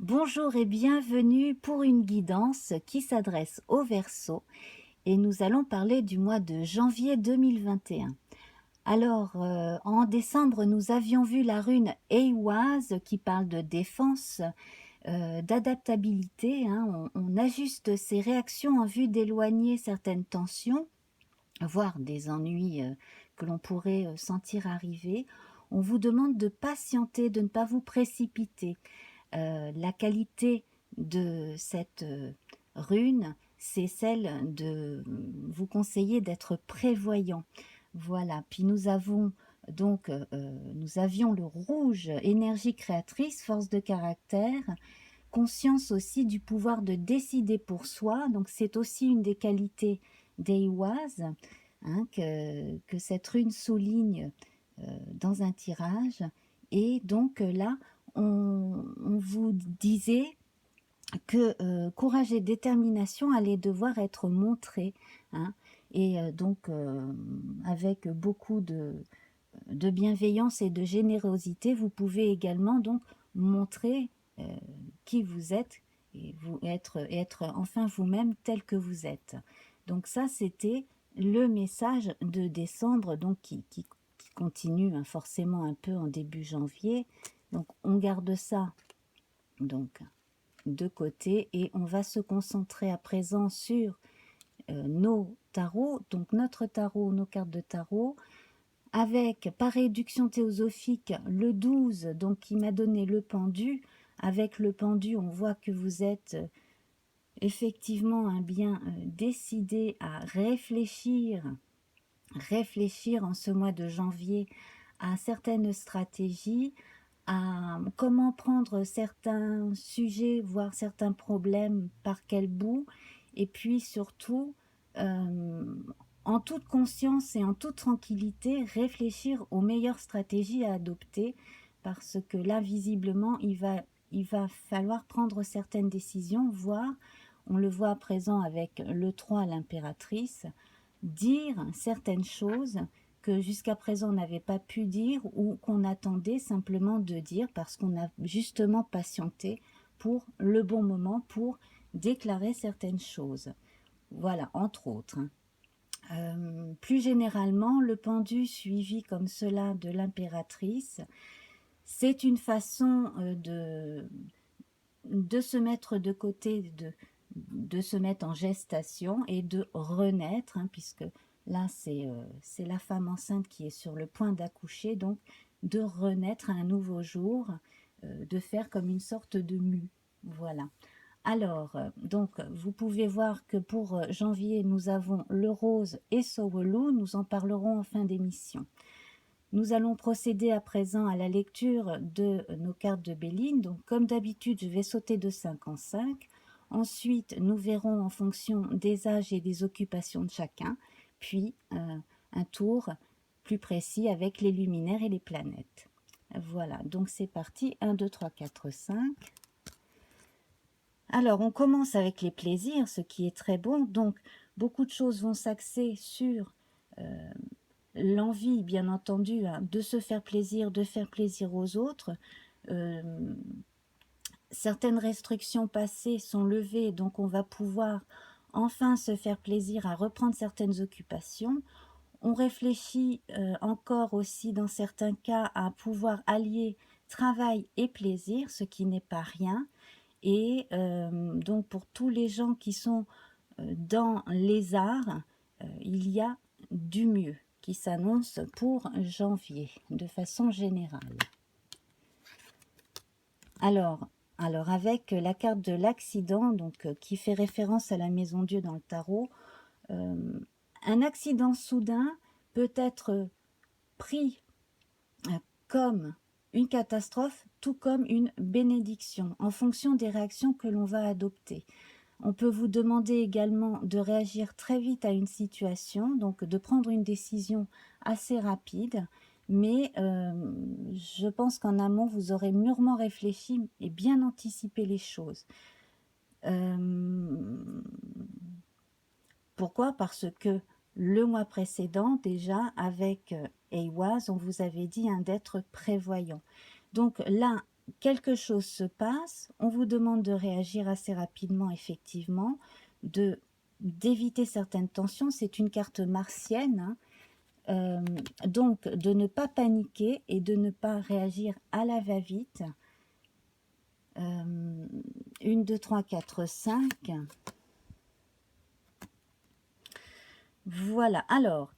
Bonjour et bienvenue pour une guidance qui s'adresse aux Verseaux et nous allons parler du mois de janvier 2021. Alors, en décembre, nous avions vu la rune Ehwaz qui parle de défense, d'adaptabilité, hein. On ajuste ses réactions en vue d'éloigner certaines tensions, voire des ennuis que l'on pourrait sentir arriver. On vous demande de patienter, de ne pas vous précipiter. La qualité de cette rune, c'est celle de vous conseiller d'être prévoyant. Voilà, puis nous avons donc, nous avions le rouge, énergie créatrice, force de caractère, conscience aussi du pouvoir de décider pour soi, donc c'est aussi une des qualités d'Ehwaz, hein, que cette rune souligne dans un tirage. Et donc là, on vous disait que courage et détermination allaient devoir être montrés, hein, et donc avec beaucoup de bienveillance et de générosité, vous pouvez également donc montrer euh, qui vous êtes et être enfin vous-même tel que vous êtes. Donc ça, c'était le message de décembre, donc qui continue, hein, forcément un peu en début janvier. Donc on garde ça donc de côté et on va se concentrer à présent sur nos tarots, donc notre tarot, nos cartes de tarot, avec par réduction théosophique le 12, donc qui m'a donné le pendu. Avec le pendu, on voit que vous êtes effectivement un bien décidé à réfléchir en ce mois de janvier à certaines stratégies, à comment prendre certains sujets, voire certains problèmes par quel bout, et puis surtout, en toute conscience et en toute tranquillité, réfléchir aux meilleures stratégies à adopter, parce que là, visiblement, il va falloir prendre certaines décisions, voire, on le voit à présent avec le 3, l'impératrice, dire certaines choses que jusqu'à présent on n'avait pas pu dire ou qu'on attendait simplement de dire parce qu'on a justement patienté pour le bon moment pour déclarer certaines choses. Voilà, entre autres. Plus généralement, le pendu suivi comme cela de l'impératrice, c'est une façon de se mettre de côté, de se mettre en gestation et de renaître, hein, puisque là c'est la femme enceinte qui est sur le point d'accoucher, donc de renaître à un nouveau jour, de faire comme une sorte de mue. Voilà. Alors, donc, vous pouvez voir que pour janvier, nous avons le rose et Sowelu, nous en parlerons en fin d'émission. Nous allons procéder à présent à la lecture de nos cartes de Béline. Donc, comme d'habitude, je vais sauter de 5 en 5. Ensuite, nous verrons en fonction des âges et des occupations de chacun, puis un tour plus précis avec les luminaires et les planètes. Voilà, donc c'est parti. 1, 2, 3, 4, 5. Alors, on commence avec les plaisirs, ce qui est très bon. Donc, beaucoup de choses vont s'axer sur l'envie, bien entendu, hein, de se faire plaisir, de faire plaisir aux autres. Certaines restrictions passées sont levées, donc on va pouvoir enfin se faire plaisir à reprendre certaines occupations. On réfléchit encore aussi dans certains cas à pouvoir allier travail et plaisir, ce qui n'est pas rien. Et donc pour tous les gens qui sont dans les arts, il y a du mieux qui s'annonce pour janvier de façon générale. Alors, avec la carte de l'accident, donc qui fait référence à la maison Dieu dans le tarot, un accident soudain peut être pris comme une catastrophe, tout comme une bénédiction, en fonction des réactions que l'on va adopter. On peut vous demander également de réagir très vite à une situation, donc de prendre une décision assez rapide, mais je pense qu'en amont, vous aurez mûrement réfléchi et bien anticipé les choses. Pourquoi? Parce que le mois précédent, déjà, avec Ehwaz, on vous avait dit d'être prévoyant. Donc là, quelque chose se passe, on vous demande de réagir assez rapidement, effectivement, d'éviter certaines tensions. C'est une carte martienne, hein. Donc, de ne pas paniquer et de ne pas réagir à la va-vite. 1, 2, 3, 4, 5. Voilà. Alors,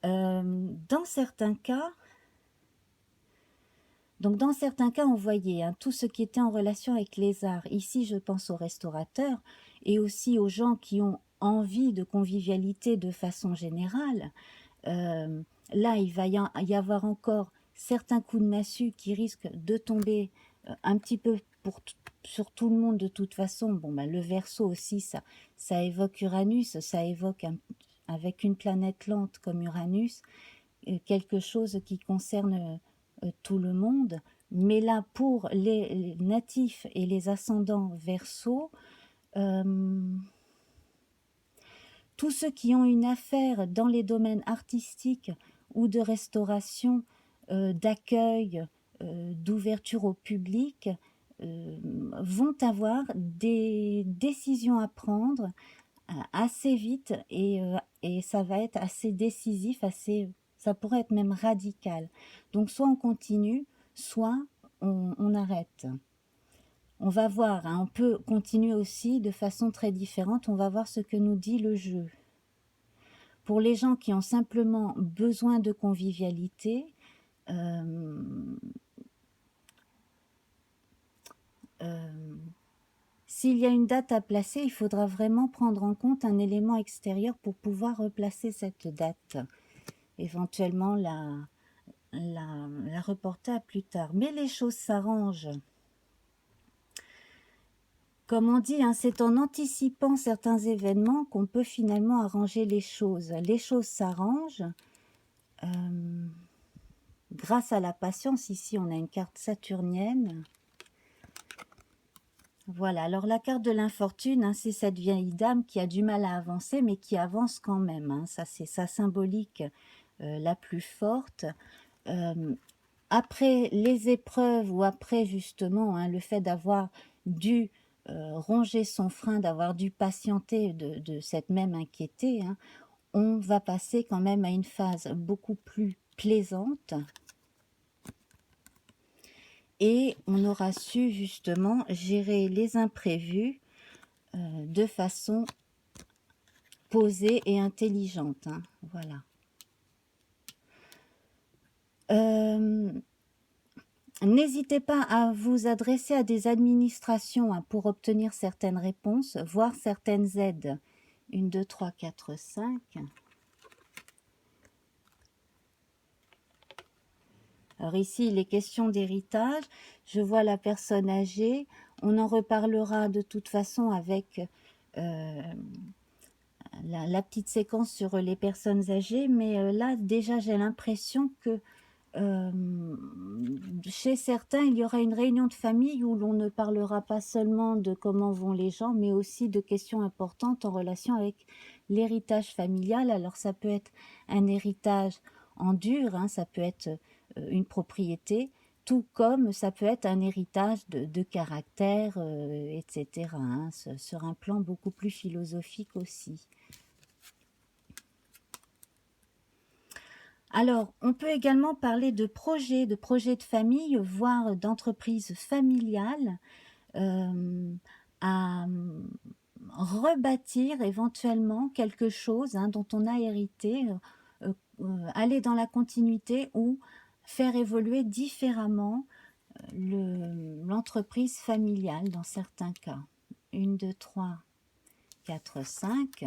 dans certains cas, on voyait hein, tout ce qui était en relation avec les arts. Ici, je pense aux restaurateurs et aussi aux gens qui ont envie de convivialité de façon générale. Là, il va y avoir encore certains coups de massue qui risquent de tomber un petit peu sur tout le monde de toute façon. Bon, bah, le Verseau aussi, ça évoque Uranus, ça évoque avec une planète lente comme Uranus, quelque chose qui concerne tout le monde. Mais là, pour les natifs et les ascendants Verseau, tous ceux qui ont une affaire dans les domaines artistiques ou de restauration, d'accueil, d'ouverture au public, vont avoir des décisions à prendre assez vite et ça va être assez décisif, ça pourrait être même radical. Donc soit on continue, soit on arrête. On va voir, hein, on peut continuer aussi de façon très différente, on va voir ce que nous dit le jeu. Pour les gens qui ont simplement besoin de convivialité, s'il y a une date à placer, il faudra vraiment prendre en compte un élément extérieur pour pouvoir replacer cette date. Éventuellement la reporter à plus tard. Mais les choses s'arrangent. Comme on dit, hein, c'est en anticipant certains événements qu'on peut finalement arranger les choses. Les choses s'arrangent grâce à la patience. Ici, on a une carte saturnienne. Voilà, alors la carte de l'infortune, hein, c'est cette vieille dame qui a du mal à avancer, mais qui avance quand même. Hein. Ça, c'est sa symbolique la plus forte. Après les épreuves ou après justement hein, le fait d'avoir dû ronger son frein, d'avoir dû patienter, de s'être même inquiété, hein, on va passer quand même à une phase beaucoup plus plaisante. Et on aura su justement gérer les imprévus de façon posée et intelligente. Hein, voilà. N'hésitez pas à vous adresser à des administrations hein, pour obtenir certaines réponses, voire certaines aides. 1, 2, 3, 4, 5. Alors ici, il est question d'héritage. Je vois la personne âgée. On en reparlera de toute façon avec la petite séquence sur les personnes âgées. Mais là, déjà, j'ai l'impression que chez certains, il y aura une réunion de famille où l'on ne parlera pas seulement de comment vont les gens, mais aussi de questions importantes en relation avec l'héritage familial. Alors ça peut être un héritage en dur, hein, ça peut être une propriété, tout comme ça peut être un héritage de caractère, etc., hein, sur un plan beaucoup plus philosophique aussi. Alors, on peut également parler de projets de famille, voire d'entreprises familiales, à rebâtir éventuellement quelque chose hein, dont on a hérité, aller dans la continuité ou faire évoluer différemment l'entreprise familiale dans certains cas. 1, 2, 3, 4, 5.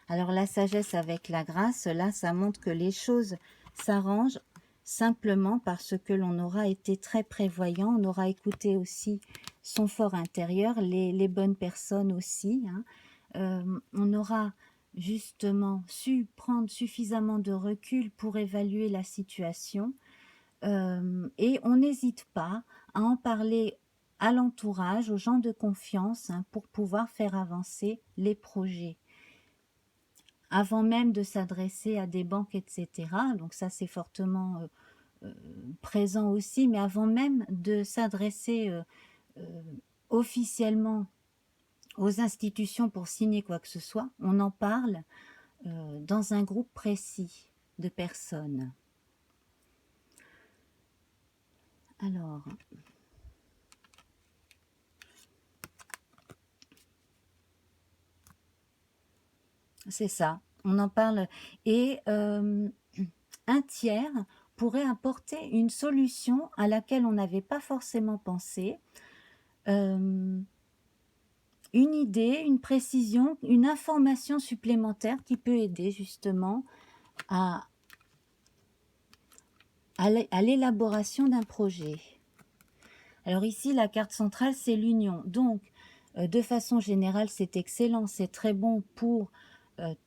Alors la sagesse avec la grâce, là, ça montre que les choses s'arrangent simplement parce que l'on aura été très prévoyant, on aura écouté aussi son fort intérieur, les bonnes personnes aussi. Hein. On aura justement su prendre suffisamment de recul pour évaluer la situation et on n'hésite pas à en parler à l'entourage, aux gens de confiance, hein, pour pouvoir faire avancer les projets avant même de s'adresser à des banques, etc. Donc ça, c'est fortement présent aussi, mais avant même de s'adresser officiellement aux institutions pour signer quoi que ce soit, on en parle dans un groupe précis de personnes. Alors, c'est ça, on en parle. Et un tiers pourrait apporter une solution à laquelle on n'avait pas forcément pensé. Une idée, une précision, une information supplémentaire qui peut aider justement à l'élaboration d'un projet. Alors ici, la carte centrale, c'est l'union. Donc, de façon générale, c'est excellent, c'est très bon pour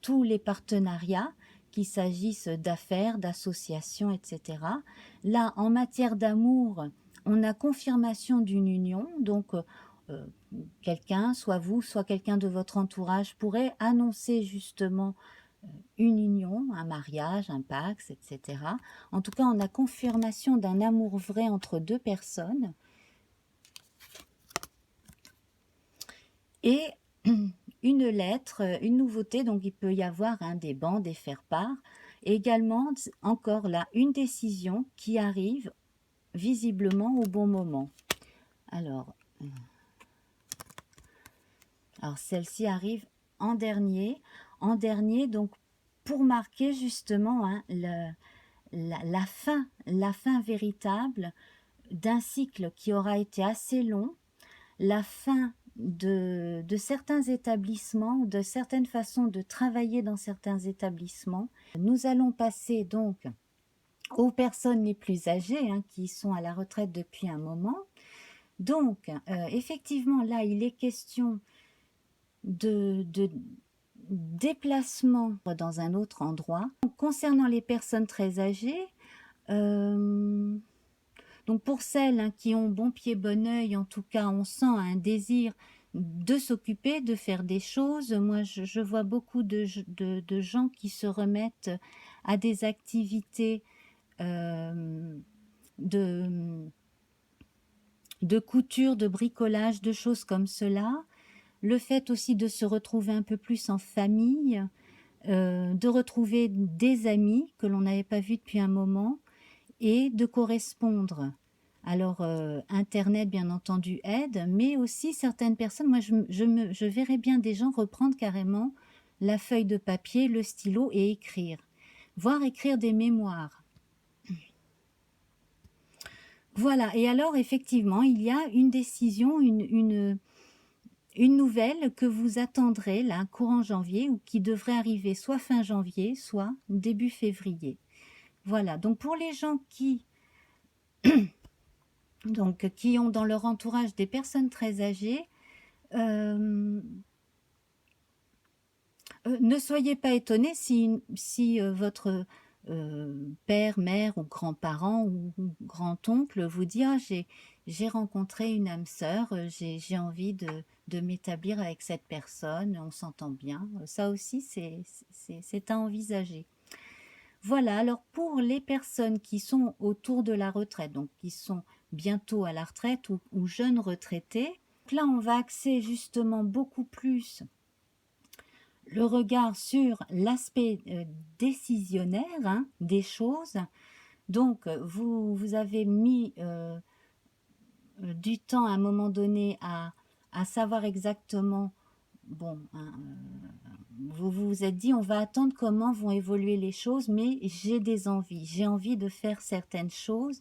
tous les partenariats, qu'il s'agisse d'affaires, d'associations, etc. Là, en matière d'amour, on a confirmation d'une union, donc quelqu'un, soit vous, soit quelqu'un de votre entourage, pourrait annoncer justement une union, un mariage, un pax, etc. En tout cas, on a confirmation d'un amour vrai entre deux personnes. Et une lettre, une nouveauté, donc il peut y avoir des bancs, des faire-part. Et également, encore là, une décision qui arrive visiblement au bon moment. Alors celle-ci arrive en dernier, donc pour marquer justement la fin véritable d'un cycle qui aura été assez long, la fin de certains établissements, de certaines façons de travailler dans certains établissements. Nous allons passer donc aux personnes les plus âgées, qui sont à la retraite depuis un moment. Donc, effectivement, là, il est question de déplacement dans un autre endroit. Concernant les personnes très âgées, donc pour celles qui ont bon pied, bon oeil, en tout cas, on sent un désir de s'occuper, de faire des choses. Moi, je vois beaucoup de gens qui se remettent à des activités de couture, de bricolage, de choses comme cela. Le fait aussi de se retrouver un peu plus en famille, de retrouver des amis que l'on n'avait pas vus depuis un moment et de correspondre. Alors, Internet, bien entendu, aide, mais aussi certaines personnes, moi, je verrais bien des gens reprendre carrément la feuille de papier, le stylo et écrire, voire écrire des mémoires. Voilà, et alors, effectivement, il y a une décision, une nouvelle que vous attendrez, là, courant janvier, ou qui devrait arriver soit fin janvier, soit début février. Voilà, donc pour les gens qui ont dans leur entourage des personnes très âgées, ne soyez pas étonnés si votre père, mère ou grand-parent ou grand-oncle vous dit « Ah, j'ai rencontré une âme sœur, j'ai envie de m'établir avec cette personne, on s'entend bien ». Ça aussi, c'est à envisager. Voilà, alors pour les personnes qui sont autour de la retraite, donc qui sont bientôt à la retraite ou jeunes retraités, là on va axer justement beaucoup plus le regard sur l'aspect décisionnaire des choses. Donc vous avez mis du temps à un moment donné à savoir exactement, bon, vous vous êtes dit on va attendre comment vont évoluer les choses, mais j'ai des envies, j'ai envie de faire certaines choses.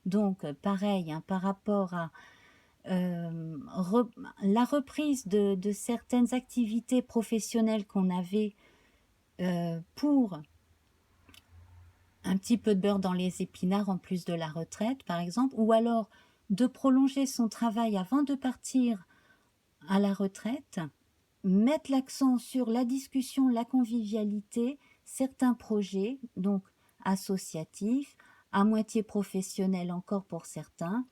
Donc pareil, par rapport à la reprise de certaines activités professionnelles qu'on avait pour un petit peu de beurre dans les épinards en plus de la retraite par exemple, ou alors de prolonger son travail avant de partir à la retraite, mettre l'accent sur la discussion, la convivialité, certains projets, donc associatifs, à moitié professionnels encore pour certains.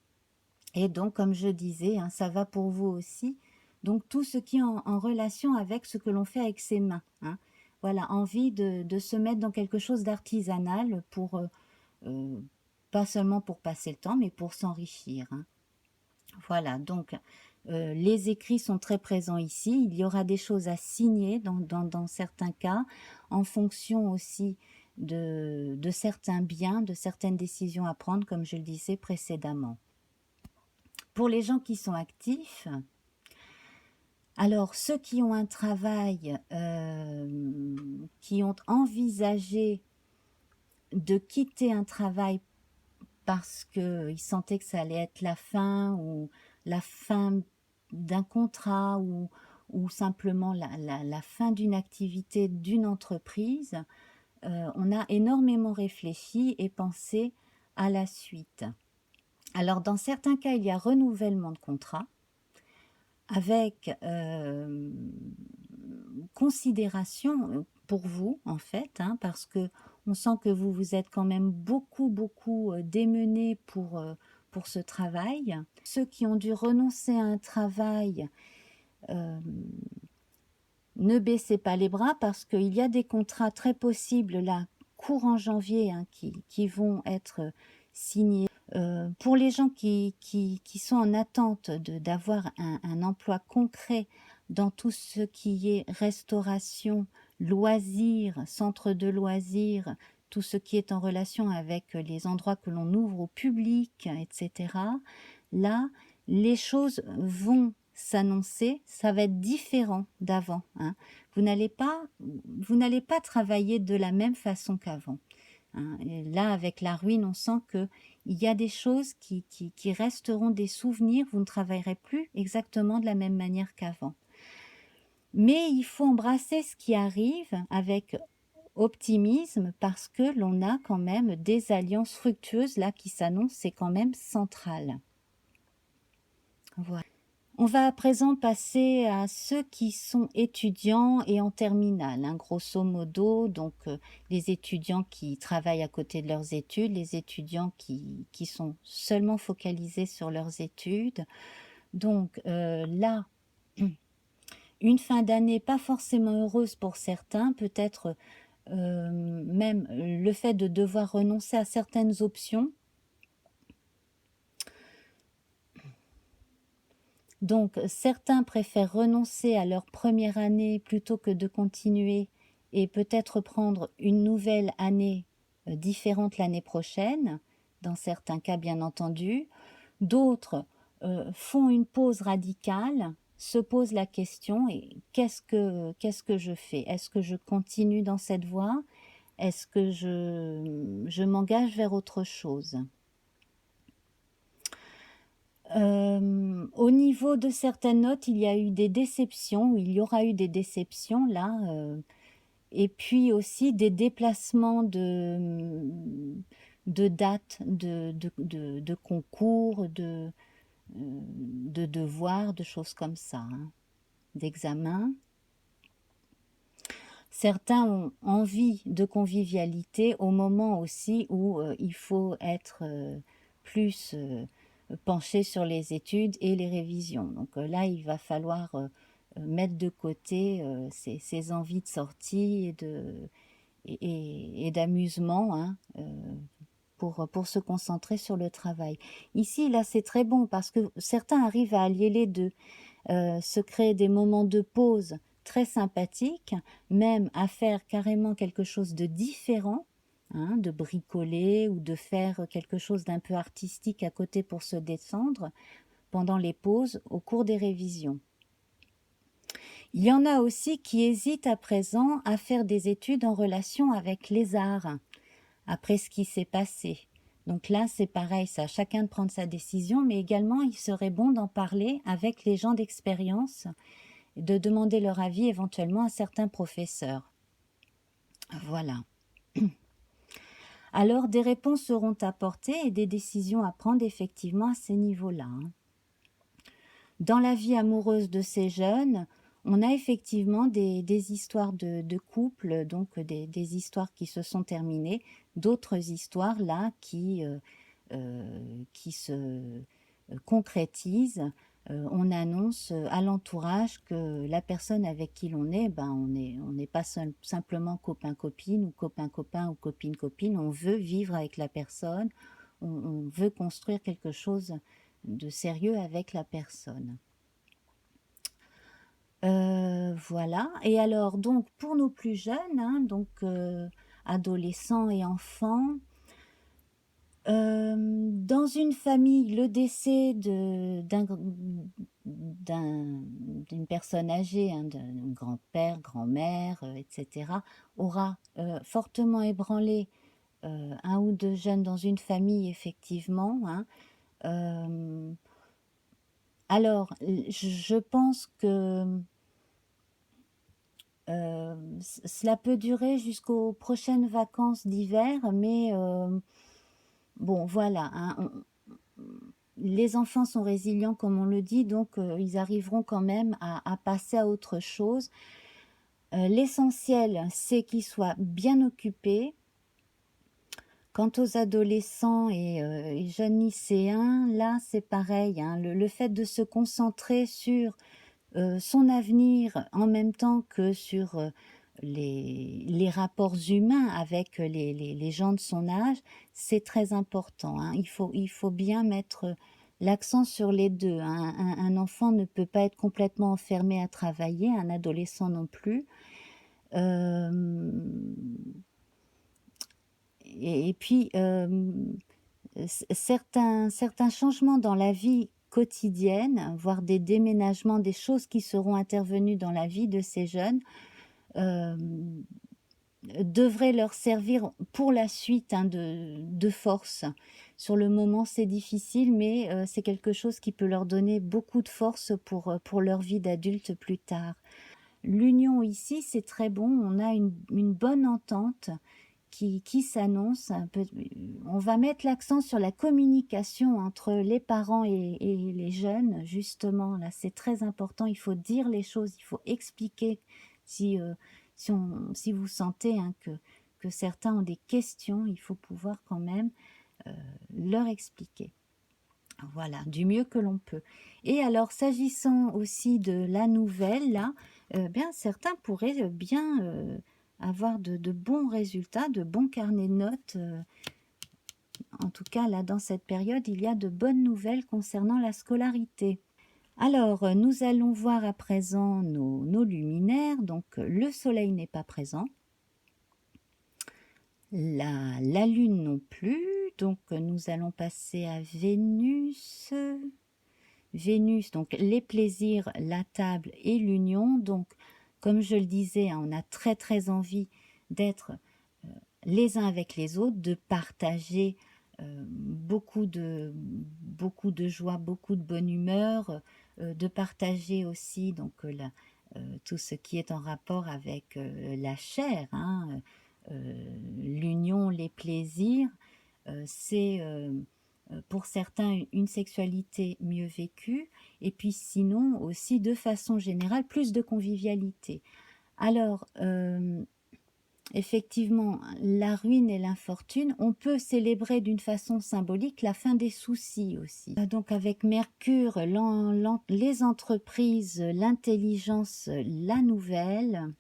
Et donc, comme je disais, ça va pour vous aussi. Donc, tout ce qui est en relation avec ce que l'on fait avec ses mains. Voilà, envie de se mettre dans quelque chose d'artisanal pour pas seulement pour passer le temps, mais pour s'enrichir, hein. Voilà, donc les écrits sont très présents ici. Il y aura des choses à signer dans certains cas, en fonction aussi de certains biens, de certaines décisions à prendre, comme je le disais précédemment. Pour les gens qui sont actifs, alors ceux qui ont un travail, qui ont envisagé de quitter un travail parce qu'ils sentaient que ça allait être la fin ou la fin d'un contrat ou simplement la fin d'une activité d'une entreprise, on a énormément réfléchi et pensé à la suite. Alors dans certains cas, il y a renouvellement de contrat avec considération pour vous en fait, hein, parce que on sent que vous vous êtes quand même beaucoup démenés pour ce travail. Ceux qui ont dû renoncer à un travail, ne baissez pas les bras parce qu'il y a des contrats très possibles là, courant janvier, hein, qui vont être signés. Pour les gens qui sont en attente d'avoir un emploi concret dans tout ce qui est restauration, loisirs, centre de loisirs, tout ce qui est en relation avec les endroits que l'on ouvre au public, etc. Là, les choses vont s'annoncer, ça va être différent d'avant, hein. Vous n'allez pas travailler de la même façon qu'avant, hein. Et là, avec la ruine, on sent que il y a des choses qui resteront des souvenirs. Vous ne travaillerez plus exactement de la même manière qu'avant. Mais il faut embrasser ce qui arrive avec optimisme parce que l'on a quand même des alliances fructueuses là qui s'annoncent, c'est quand même central. Voilà. On va à présent passer à ceux qui sont étudiants et en terminale, hein, grosso modo, donc les étudiants qui travaillent à côté de leurs études, les étudiants qui sont seulement focalisés sur leurs études. Donc là, une fin d'année pas forcément heureuse pour certains, peut-être même le fait de devoir renoncer à certaines options. Donc, certains préfèrent renoncer à leur première année plutôt que de continuer et peut-être prendre une nouvelle année différente l'année prochaine, dans certains cas bien entendu. D'autres font une pause radicale, se posent la question et qu'est-ce que je fais? Est-ce que je continue dans cette voie? Est-ce que je m'engage vers autre chose? Au niveau de certaines notes, il y a eu des déceptions, ou il y aura eu des déceptions là, et puis aussi des déplacements de dates, de concours, de devoirs, de choses comme ça, hein, d'examens. Certains ont envie de convivialité au moment aussi où il faut être plus penché sur les études et les révisions. Donc là, il va falloir mettre de côté ces envies de sortie et d'amusement, hein, pour se concentrer sur le travail. Ici, là, c'est très bon parce que certains arrivent à allier les deux, se créer des moments de pause très sympathiques, même à faire carrément quelque chose de différent, hein, de bricoler ou de faire quelque chose d'un peu artistique à côté pour se détendre pendant les pauses au cours des révisions. Il y en a aussi qui hésitent à présent à faire des études en relation avec les arts, après ce qui s'est passé. Donc là, c'est pareil, c'est à chacun de prendre sa décision, mais également, il serait bon d'en parler avec les gens d'expérience, de demander leur avis éventuellement à certains professeurs. Voilà. Alors, des réponses seront apportées et des décisions à prendre effectivement à ces niveaux-là, hein. Dans la vie amoureuse de ces jeunes, on a effectivement des histoires de couple, donc des histoires qui se sont terminées, d'autres histoires là qui se concrétisent. On annonce à l'entourage que la personne avec qui l'on est, ben on n'est pas simplement copain-copine ou copain-copain ou copine-copine, on veut vivre avec la personne, on veut construire quelque chose de sérieux avec la personne. Voilà. Et alors, donc, pour nos plus jeunes, hein, donc adolescents et enfants, dans une famille, le décès d'une personne âgée, hein, d'un grand-père, grand-mère, etc., aura fortement ébranlé un ou deux jeunes dans une famille, effectivement. Hein. Alors, je pense que cela peut durer jusqu'aux prochaines vacances d'hiver, mais bon, voilà. Hein, les enfants sont résilients, comme on le dit, donc ils arriveront quand même à passer à autre chose. L'essentiel, c'est qu'ils soient bien occupés. Quant aux adolescents et jeunes lycéens, là, c'est pareil. Hein, le fait de se concentrer sur son avenir en même temps que sur les rapports humains avec les gens de son âge, c'est très important. Hein. Il faut bien mettre l'accent sur les deux. Hein. Un enfant ne peut pas être complètement enfermé à travailler, un adolescent non plus. Et puis, certains changements dans la vie quotidienne, voire des déménagements, des choses qui seront intervenues dans la vie de ces jeunes, devraient leur servir pour la suite, hein, de force. Sur le moment, c'est difficile, mais c'est quelque chose qui peut leur donner beaucoup de force pour leur vie d'adulte plus tard. L'union ici, c'est très bon, on a une bonne entente qui s'annonce. On va mettre l'accent sur la communication entre les parents et les jeunes, justement. Là, c'est très important. Il faut dire les choses, il faut expliquer si vous sentez, hein, que certains ont des questions, il faut pouvoir quand même leur expliquer. Voilà, du mieux que l'on peut. Et alors, s'agissant aussi de la nouvelle, là, bien, certains pourraient bien avoir de bons résultats, de bons carnets de notes. En tout cas, là, dans cette période, il y a de bonnes nouvelles concernant la scolarité. Alors, nous allons voir à présent nos luminaires. Donc, le soleil n'est pas présent. La lune non plus. Donc, nous allons passer à Vénus. Vénus, donc les plaisirs, la table et l'union. Donc, comme je le disais, hein, on a très très envie d'être les uns avec les autres, de partager beaucoup de joie, beaucoup de bonne humeur, de partager aussi donc tout ce qui est en rapport avec la chair, hein, l'union, les plaisirs. C'est pour certains une sexualité mieux vécue, et puis sinon aussi de façon générale plus de convivialité. Alors, effectivement, la ruine et l'infortune, on peut célébrer d'une façon symbolique la fin des soucis aussi. Donc avec Mercure, les entreprises, l'intelligence, la nouvelle.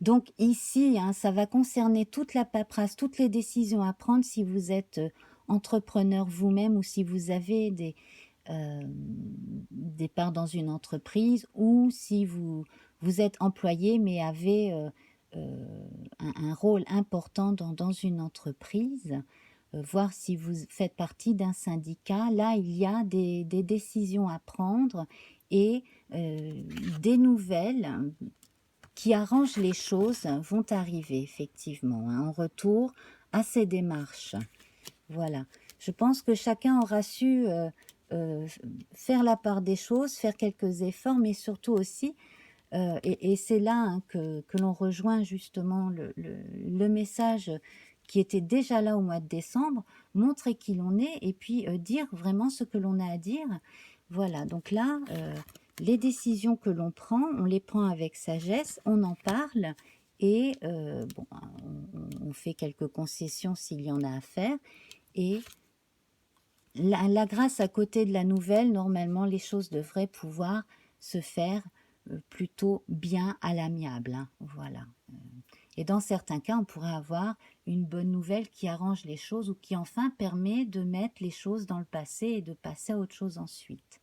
Donc ici, hein, ça va concerner toute la paperasse, toutes les décisions à prendre si vous êtes entrepreneur vous-même ou si vous avez des parts dans une entreprise, ou si vous êtes employé mais avez un rôle important dans une entreprise, voir si vous faites partie d'un syndicat. Là, il y a des décisions à prendre et des nouvelles qui arrangent les choses vont arriver effectivement, hein, en retour à ces démarches. Voilà. Je pense que chacun aura su faire la part des choses, faire quelques efforts, mais surtout aussi, et c'est là, hein, que l'on rejoint justement le message qui était déjà là au mois de décembre, montrer qui l'on est et puis dire vraiment ce que l'on a à dire. Voilà, donc là, les décisions que l'on prend, on les prend avec sagesse, on en parle et bon, on fait quelques concessions s'il y en a à faire. Et la grâce à côté de la nouvelle, normalement, les choses devraient pouvoir se faire plutôt bien à l'amiable. Hein, voilà. Et dans certains cas, on pourrait avoir une bonne nouvelle qui arrange les choses ou qui enfin permet de mettre les choses dans le passé et de passer à autre chose ensuite.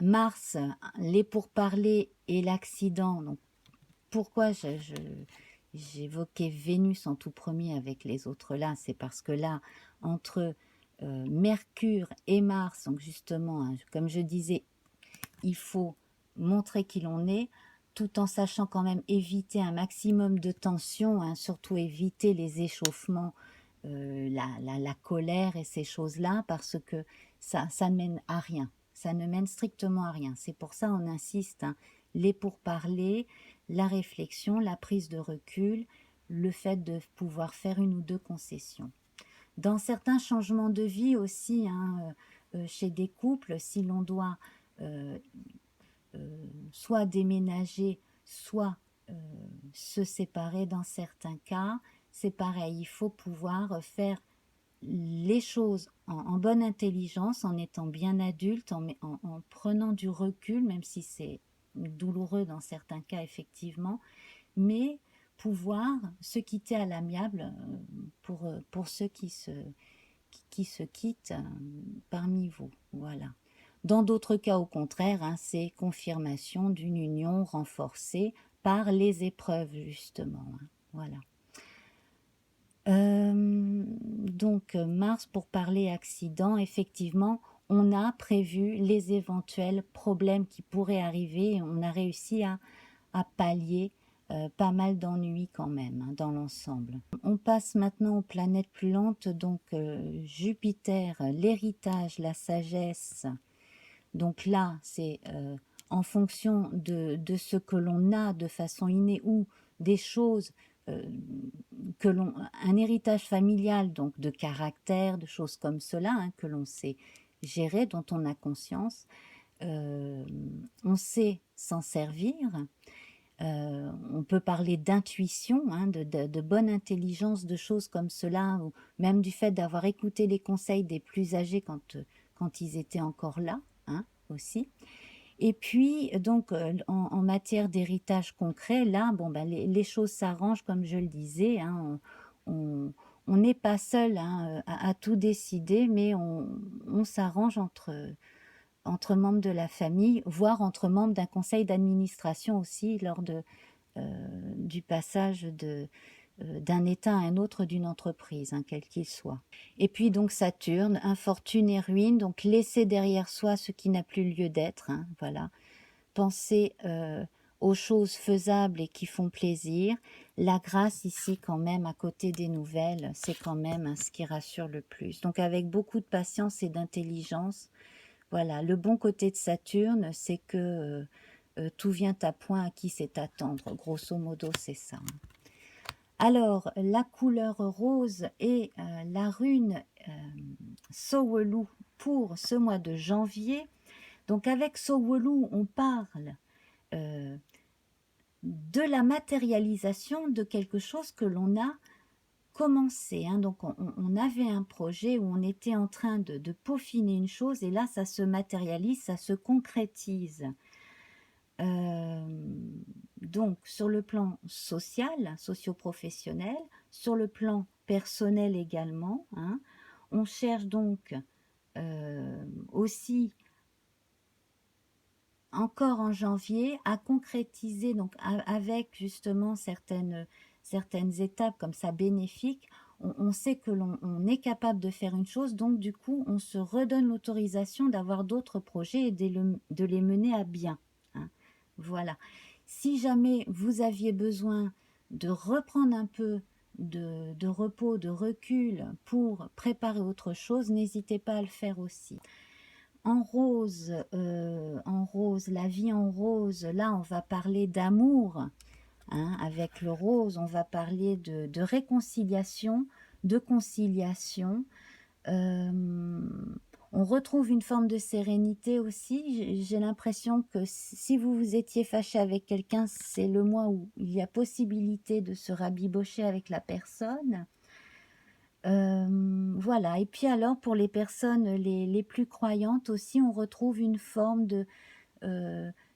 Mars, les pourparlers et l'accident. Donc, pourquoi j'évoquais Vénus en tout premier avec les autres là? C'est parce que là, entre Mercure et Mars, donc justement, hein, comme je disais, il faut montrer qui l'on est, tout en sachant quand même éviter un maximum de tension, hein, surtout éviter les échauffements, la colère et ces choses-là, parce que ça ne mène à rien. Ça ne mène strictement à rien. C'est pour ça on insiste, hein, les pourparlers, la réflexion, la prise de recul, le fait de pouvoir faire une ou deux concessions. Dans certains changements de vie aussi, hein, chez des couples, si l'on doit euh, soit déménager, soit se séparer dans certains cas, c'est pareil, il faut pouvoir faire les choses en bonne intelligence, en étant bien adulte, en prenant du recul, même si c'est douloureux dans certains cas effectivement, mais pouvoir se quitter à l'amiable pour ceux qui se quittent parmi vous. Voilà. Dans d'autres cas, au contraire, hein, c'est confirmation d'une union renforcée par les épreuves, justement. Hein. Voilà. Donc, Mars, pour parler accident, effectivement, on a prévu les éventuels problèmes qui pourraient arriver et on a réussi à pallier pas mal d'ennuis quand même, hein, dans l'ensemble. On passe maintenant aux planètes plus lentes, donc Jupiter, l'héritage, la sagesse. Donc là, c'est en fonction de ce que l'on a de façon innée ou des choses euh, un héritage familial, donc de caractère, de choses comme cela, hein, que l'on sait gérer, dont on a conscience. On sait s'en servir. On peut parler d'intuition, hein, de bonne intelligence, de choses comme cela, ou même du fait d'avoir écouté les conseils des plus âgés quand ils étaient encore là, hein, aussi. Et puis, donc, en matière d'héritage concret, là, bon, ben, les choses s'arrangent, comme je le disais, hein, on n'est pas seul, hein, à tout décider, mais on s'arrange entre membres de la famille, voire entre membres d'un conseil d'administration aussi, lors du passage d'un état à un autre d'une entreprise, hein, quel qu'il soit. Et puis donc Saturne, infortune et ruine, donc laisser derrière soi ce qui n'a plus lieu d'être, hein, voilà. Penser aux choses faisables et qui font plaisir. La grâce ici quand même, à côté des nouvelles, c'est quand même, hein, ce qui rassure le plus. Donc avec beaucoup de patience et d'intelligence, voilà, le bon côté de Saturne, c'est que tout vient à point à qui c'est attendre. Grosso modo, c'est ça. Alors, la couleur rose et la rune Sowelu pour ce mois de janvier. Donc, avec Sowelu, on parle de la matérialisation de quelque chose que l'on a commencé. Hein. Donc, on avait un projet où on était en train de peaufiner une chose et là, ça se matérialise, ça se concrétise. Donc, sur le plan social, socio-professionnel, sur le plan personnel également, hein, on cherche donc aussi, encore en janvier, à concrétiser, donc avec justement certaines étapes comme ça bénéfiques, on sait que l'on est capable de faire une chose, donc du coup, on se redonne l'autorisation d'avoir d'autres projets et de les mener à bien. Hein. Voilà. Si jamais vous aviez besoin de reprendre un peu de repos, de recul pour préparer autre chose, n'hésitez pas à le faire aussi. En rose, la vie en rose, là on va parler d'amour, hein, avec le rose, on va parler de réconciliation, de conciliation. On retrouve une forme de sérénité aussi. J'ai l'impression que si vous vous étiez fâché avec quelqu'un, c'est le mois où il y a possibilité de se rabibocher avec la personne. Voilà. Et puis alors, pour les personnes les plus croyantes aussi, on retrouve une forme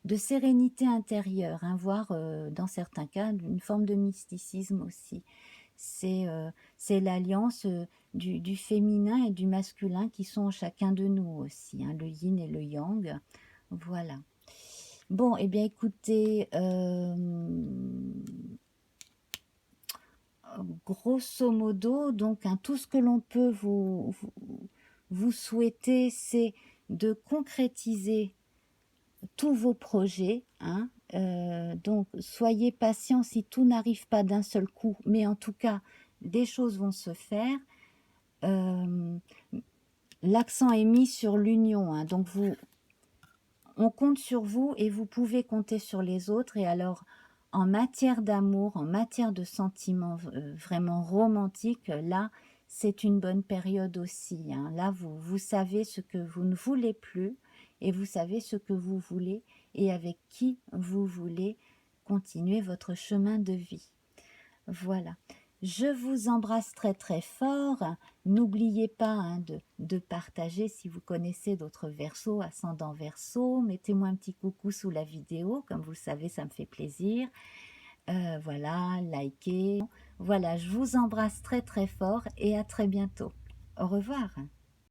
de sérénité intérieure, hein, voire dans certains cas une forme de mysticisme aussi. C'est l'alliance du féminin et du masculin qui sont en chacun de nous aussi, hein, le yin et le yang. Voilà. Bon, eh bien écoutez, grosso modo, donc hein, tout ce que l'on peut vous souhaiter, c'est de concrétiser tous vos projets, hein. Donc soyez patient si tout n'arrive pas d'un seul coup, mais en tout cas, des choses vont se faire. L'accent est mis sur l'union, hein, donc on compte sur vous et vous pouvez compter sur les autres. Et alors, en matière d'amour, en matière de sentiments vraiment romantiques, là, c'est une bonne période aussi, hein. Là, vous savez ce que vous ne voulez plus et vous savez ce que vous voulez et avec qui vous voulez continuer votre chemin de vie. Voilà. Je vous embrasse très très fort. N'oubliez pas hein, de partager si vous connaissez d'autres versos, ascendant verso. Mettez-moi un petit coucou sous la vidéo, comme vous le savez, ça me fait plaisir. Voilà, likez. Voilà, je vous embrasse très très fort et à très bientôt. Au revoir.